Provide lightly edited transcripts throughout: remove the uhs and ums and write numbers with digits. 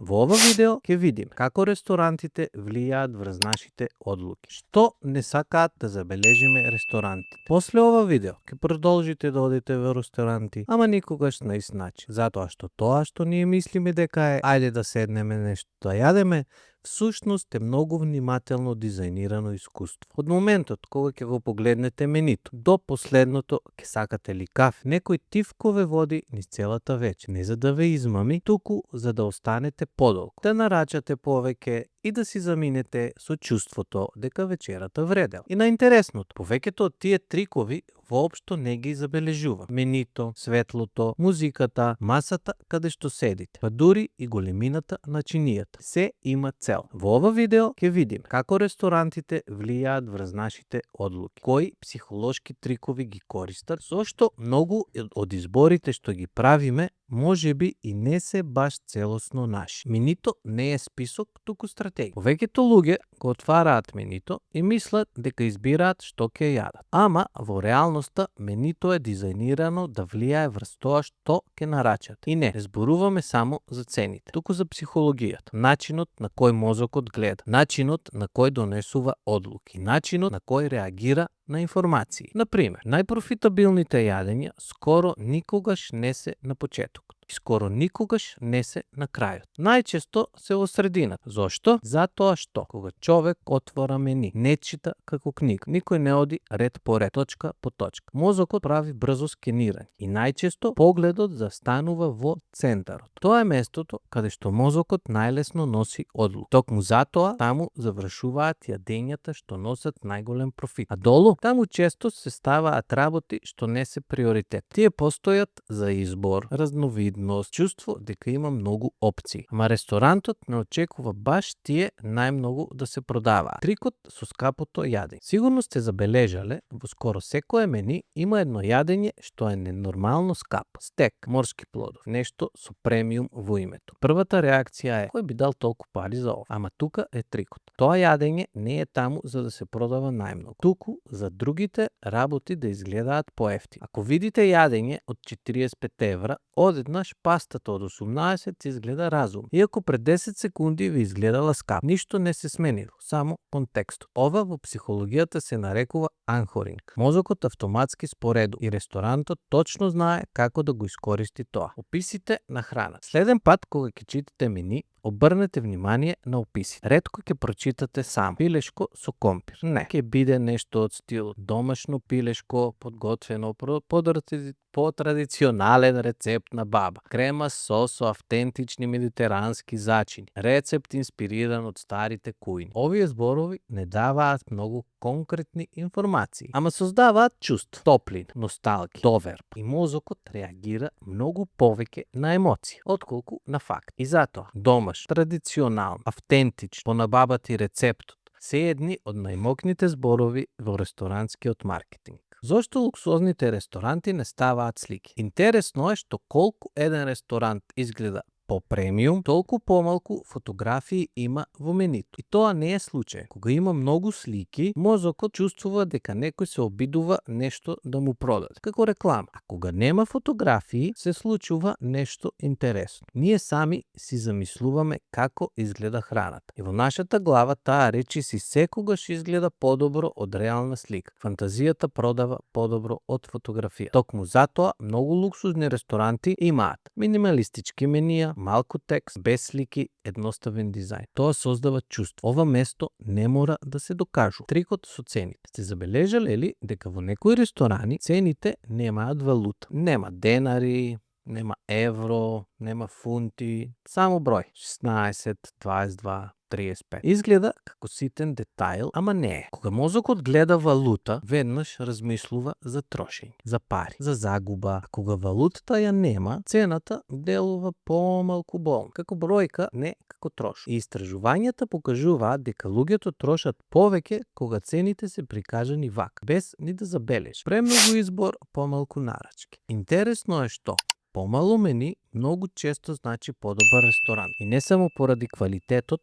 Во ова видео ќе видиме како ресторантите влијаат врз нашите одлуки. Што не сакаат да забележиме ресторантите. После ова видео ќе продолжите да одите во ресторанти, ама никогаш на ист начин, затоа што тоа што ние мислиме дека е ајде да седнеме нешто да јадеме, всушност е многу внимателно дизајнирано искуство. Од моментот кога ќе го погледнете менито до последното ќе сакате ли кафе, некој тивко ве води низ целата вечер, не за да ве измами, туку за да останете подолго, да нарачате повеќе и да си заминете со чувството дека вечерата вредела. И наинтересното, повеќето од тие трикови воопшто не ги забележува. Менито, светлото, музиката, масата каде што седите, па дури и големината на чинијата. Се има цел. Во ова видео ќе видиме како ресторантите влијаат врз нашите одлуки, кои психолошки трикови ги користат, зошто многу од изборите што ги правиме можеби и не се баш целосно наши. Менито не е список, туку стратегија. Повеќето луѓе го отвараат менито и мислат дека избираат што ќе јадат. Ама во реалноста менито е дизајнирано да влијае врз тоа што ќе нарачат. И не зборуваме само за цените, туку за психологијата, начинот на кој мозокот гледа, начинот на кој донесува одлуки, начинот на кој реагира на информации. Например, најпрофитабилните јадења скоро никогаш не се на почетокот и скоро никогаш не се на крајот. Најчесто се во средината. Зошто? Затоа што кога човек отвора мени, не чита како книга, никој не оди ред по ред, точка по точка. Мозокот прави брзо скенирање и најчесто погледот застанува во центарот. Тоа е местото каде што мозокот најлесно носи одлуки. Токму затоа таму завршуваат јадењата што носат најголем профит. А долу таму често се ставаат работи што не се приоритет. Тие постојат за избор, разновидност, чувство дека има многу опции. Ама ресторантот не очекува баш тие најмногу да се продаваат. Трикот со скапото јадење. Сигурно сте забележале, во скоро секое мени има едно јадење што е ненормално скапо. Стек, морски плодов, нешто со премиум во името. Првата реакција е: кој би дал толку пари за ова? Ама тука е трикот. Тоа јадење не е таму за да се продава најмногу, туку за другите работи да изгледаат поевтини. Ако видите јадење од 45 евра, одеднаш пастата од 18 изгледа разумно. Иако пред 10 секунди ви изгледала скап, ништо не се сменило, само контекстот. Ова во психологијата се нарекува анхоринг. Мозокот автоматски споредува и ресторантот точно знае како да го искористи тоа. Описите на храна. Следен пат кога ќе читате мени, обрнете внимание на описите. Ретко ќе прочитате сам пилешко со компир. Не, ќе биде нешто од стилот домашно пилешко, подготвено по традиционален рецепт на баба. Крема сос со автентични медитерански зачини. Рецепт инспириран од старите кујни. Овие зборови не даваат многу конкретни информации, ама создаваат чувство, топлина, носталгија, доверба. И мозокот реагира многу повеќе на емоција, отколку на факт. И затоа домаш, традиционално, автентично, по набабати рецептот, се едни од најмокните зборови во ресторанскиот маркетинг. Зошто луксозните ресторанти не ставаат слики? Интересно е што колку еден ресторант изгледа по премиум, толку помалку фотографии има во менито. И тоа не е случај. Кога има многу слики, мозокот чувствува дека некој се обидува нешто да му продаде, како реклама. А кога нема фотографии, се случува нешто интересно. Ние сами си замислуваме како изгледа храната. И во нашата глава таа речиси секогаш изгледа подобро од реална слика. Фантазијата продава подобро од фотографија. Токму затоа многу луксузни ресторанти имаат минималистички менија, малку текст, без слики, едноставен дизајн. Тоа создава чувство. Ова место не мора да се докажува. Трикот со цените. Сте забележале ли дека во некои ресторани цените немаат валута? Нема денари, нема евро, нема фунти, само број. 16, 22, 35. Изгледа како ситен детайл, ама не е. Кога мозокот гледа валута, веднаш размислува за трошење, за пари, за загуба. А кога валутата ја нема, цената делува помалку болно, како бројка, не како трош. И истражувањата покажуваат дека луѓето трошат повеќе кога цените се прикажани вака, без ни да забележи. Премногу избор, помалку нарачки. Интересно е што помало мени многу често значи подобар ресторант. И не само поради квалитетот,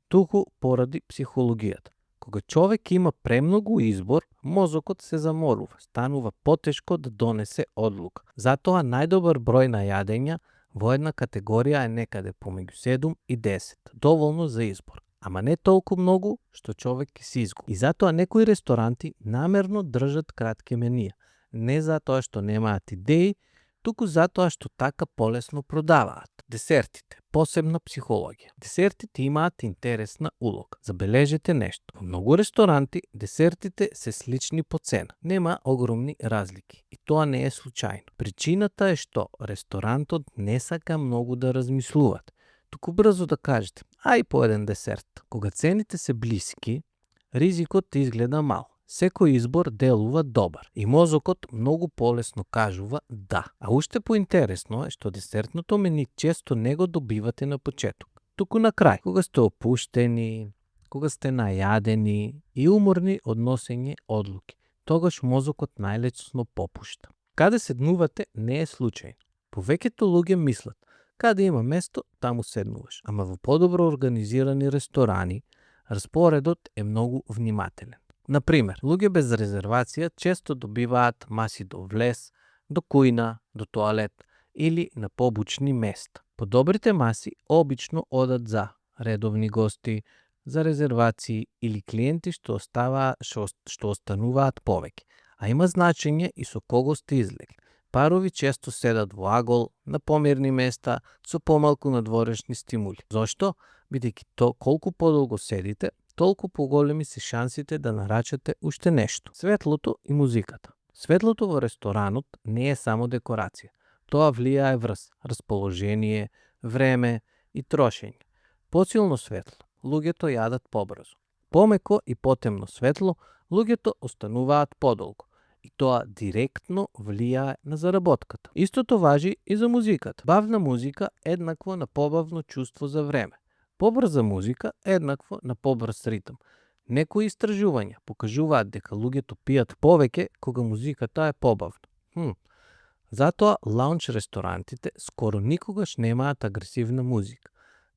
туку поради психологијата. Кога човек има премногу избор, мозокот се заморува, станува потешко да донесе одлука. Затоа најдобар број на јадења Во една категорија е некаде помеѓу 7 и 10, доволно за избор. Ама не толку многу што човек ќе се изгуби. И затоа некои ресторанти намерно држат кратки менија. Не затоа што немаат идеи, туку затоа што така полесно продаваат. Десертите, посебна психологија. Десертите имаат интересна улога. Забележете нешто. Во многу ресторанти десертите се слични по цена. Нема огромни разлики. И тоа не е случајно. Причината е што ресторантот не сака многу да размислуваат. Туку брзо да кажете, ај по еден десерт. Кога цените се блиски, ризикот изгледа мал. Секој избор делува добар и мозокот многу полесно кажува да. А уште поинтересно е што десертното мени често не го добивате на почеток, туку на крај, кога сте опуштени, кога сте најадени и уморни од носење одлуки. Тогаш мозокот најлесно попушта. Каде седнувате не е случајно. Повеќето луѓе мислат, каде има место, таму седнуваш. Ама во подобро организирани ресторани, распоредот е многу внимателен. Например, луѓе без резервација често добиваат маси до влез, до кујна, до тоалет или на побучни места. Подобрите маси обично одат за редовни гости, за резервации или клиенти што остануваат повеќе. А има значење и со кого сте излегли. Парови често седат во агол, на помирни места, со помалку надворешни стимули. Зошто? Бидејќи колку подолго седите, толку поголеми се шансите да нарачате уште нешто. Светлото и музиката. Светлото во ресторанот не е само декорација. Тоа влијае врз расположение, време и трошење. Посилно светло, луѓето јадат побрзо. Помеко и потемно светло, луѓето остануваат подолго. И тоа директно влијае на заработката. Истото важи и за музиката. Бавна музика еднакво на побавно чувство за време. Побрза музика еднакво на побрз ритм. Некои истражувања покажуваат дека луѓето пијат повеќе кога музиката е побавна. Затоа лаунч ресторантите скоро никогаш немаат агресивна музика.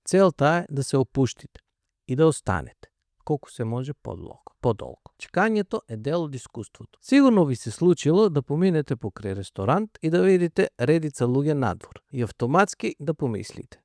Целта е да се опуштите и да останете колку се може подолго. Чекањето е дел од искуството. Сигурно ви се случило да поминете покрај ресторант и да видите редица луѓе надвор и автоматски да помислите: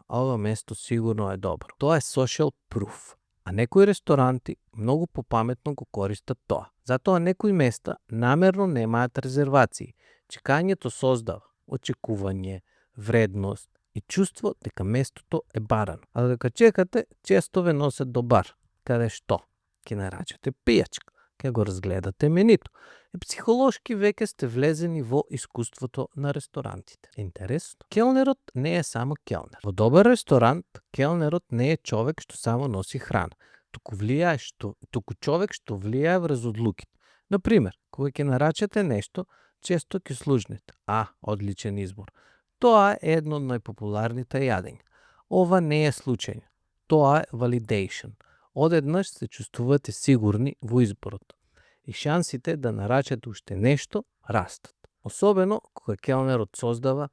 ова место сигурно е добро. Тоа е social proof. А некои ресторанти многу попаметно го користат тоа. Затоа некои места намерно немаат резервации. Чекањето создава очекување, вредност и чувство дека местото е барано. А дека чекате, често ве носат до бар, каде што ќе нарачате пијачка, ќе го разгледате менито. И психолошки веќе сте влезени во искуството на ресторантите. Интересно. Келнерот не е само келнер. Во добар ресторант, келнерот не е човек што само носи храна, туку човек што влијае врз одлуките. Например, кога ќе нарачате нешто, често ќе служнете: одличен избор. Тоа е едно од најпопуларните јадења. Ова не е случајно. Тоа е validation. Одеднаш се чувствувате сигурни во изборот и шансите да нарачате уште нешто растат. Особено кога келнерот создава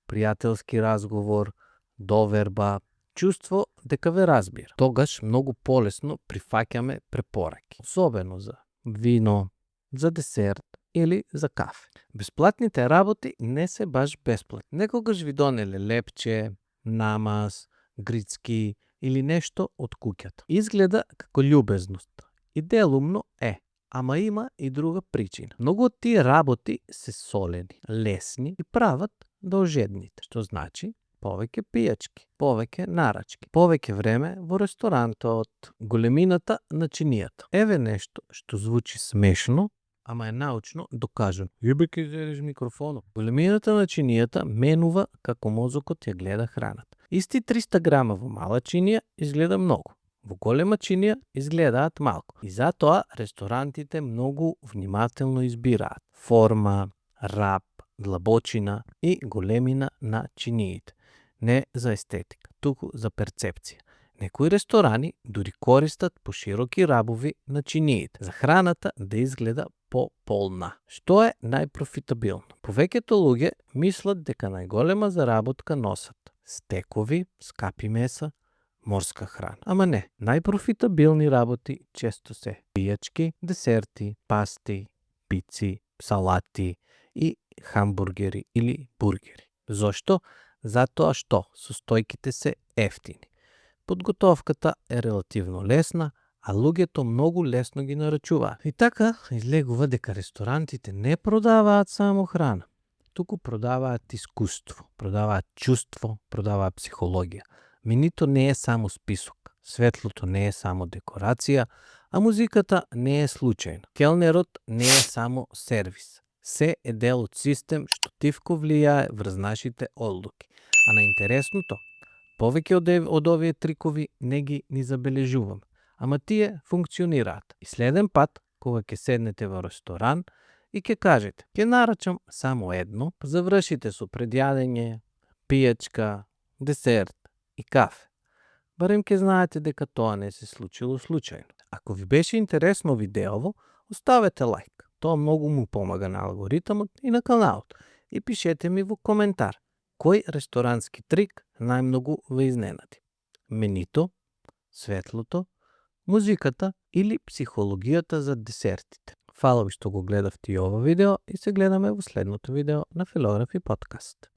пријателски разговор, доверба, чувство дека ве разбира. Тогаш многу полесно прифаќаме препораки. Особено за вино, за десерт или за кафе. Бесплатните работи не се баш бесплатни. Некогаш ви донеле лепче, намаз, грицки или нешто од куќата. Изгледа како љубезност и делумно е, ама има и друга причина. Многу од тие работи се солени, лесни и прават да ожедните, што значи повеќе пијачки, повеќе нарачки, повеќе време во ресторантот, големината на чинијата. Еве нешто што звучи смешно, ама е научно докажано. Јебе изедеш микрофонот. Големината на чинијата менува како мозокот ја гледа храната. Исти 300 грама во мала чинија изгледа многу. Во голема чинија изгледаат малку. И затоа ресторантите многу внимателно избираат форма, рап, длабочина и големина на чиниите. Не за естетика, туку за перцепција. Некои ресторани дури користат пошироки рабови на чиниите, за храната да изгледа по-полна. Што е најпрофитабилно? Повеќето луѓе мислат дека најголема заработка носат стекови, скапи меса, морска храна. Ама не, најпрофитабилни работи често се пијачки, десерти, пасти, пици, салати и хамбургери или бургери. Зошто? затоа што состојките се ефтини. Подготовката е релативно лесна, а луѓето многу лесно ги нарачуваат. И така излегува дека ресторантите не продаваат само храна, туку продаваат искуство, продаваат чувство, продаваат психологија. Менито не е само список, светлото не е само декорација, а музиката не е случајна. Келнерот не е само сервис. Се е дел од систем што тивко влијае врз нашите одлуки. А на интересното, повеќе од овие трикови не ги ни забележуваме, ама тие функционираат. И следен пат, кога ќе седнете во ресторан и ќе кажете, ќе нарачам само едно, завршите со предјадење, пијачка, десерт и кафе. Барем ќе знаете дека тоа не се случило случајно. Ако ви беше интересно видеово, оставете лайк. Тоа многу му помага на алгоритмот и на каналот. И пишете ми во коментар кој ресторански трик најмногу ве изненади. Менито, светлото, музиката или психологијата за десертите. Фала ви што го гледавте и ова видео и се гледаме во следното видео на Филографи подкаст.